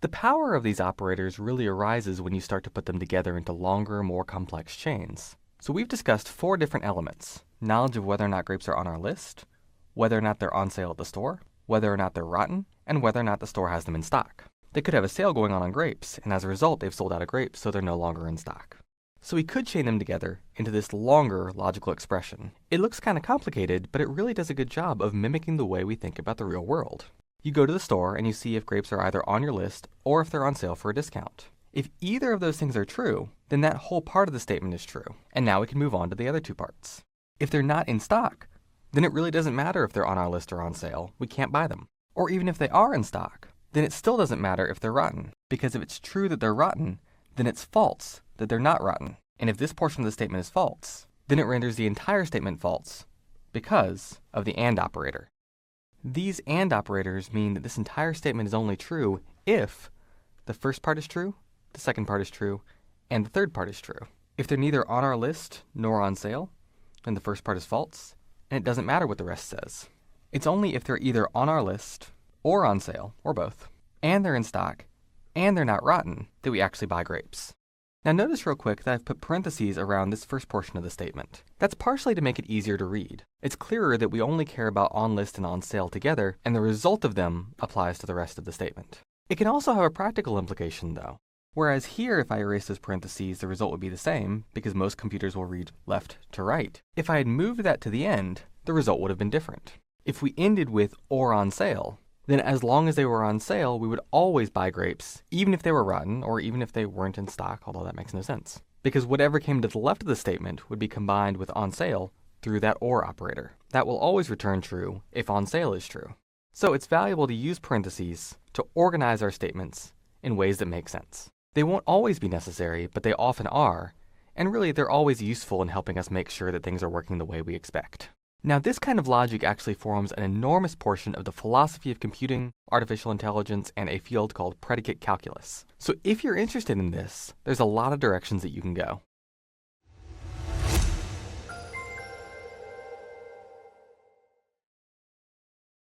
The power of these operators really arises when you start to put them together into longer, more complex chains. So we've discussed 4 different elements: knowledge of whether or not grapes are on our list, whether or not they're on sale at the store, whether or not they're rotten, and whether or not the store has them in stock. They could have a sale going on grapes, and as a result they've sold out of grapes, so they're no longer in stock. So we could chain them together into this longer logical expression. It looks kind of complicated, but it really does a good job of mimicking the way we think about the real world. You go to the store and you see if grapes are either on your list or if they're on sale for a discount. If either of those things are true, then that whole part of the statement is true. And now we can move on to the other 2 parts. If they're not in stock, then it really doesn't matter if they're on our list or on sale. We can't buy them. Or even if they are in stock, then it still doesn't matter if they're rotten. Because if it's true that they're rotten, then it's false that they're not rotten. And if this portion of the statement is false, then it renders the entire statement false because of the AND operator. These AND operators mean that this entire statement is only true if the first part is true, the second part is true, and the third part is true. If they're neither on our list nor on sale, then the first part is false, and it doesn't matter what the rest says. It's only if they're either on our list or on sale, or both, and they're in stock, and they're not rotten, that we actually buy grapes. Now notice real quick that I've put parentheses around this first portion of the statement. That's partially to make it easier to read. It's clearer that we only care about on list and on sale together, and the result of them applies to the rest of the statement. It can also have a practical implication though. Whereas here, if I erase those parentheses, the result would be the same, because most computers will read left to right. If I had moved that to the end, the result would have been different. If we ended with or on sale, then as long as they were on sale, we would always buy grapes, even if they were rotten, or even if they weren't in stock, although that makes no sense. Because whatever came to the left of the statement would be combined with on sale through that or operator. That will always return true if on sale is true. So it's valuable to use parentheses to organize our statements in ways that make sense. They won't always be necessary, but they often are, and really they're always useful in helping us make sure that things are working the way we expect. Now this kind of logic actually forms an enormous portion of the philosophy of computing, artificial intelligence, and a field called predicate calculus. So if you're interested in this, there's a lot of directions that you can go.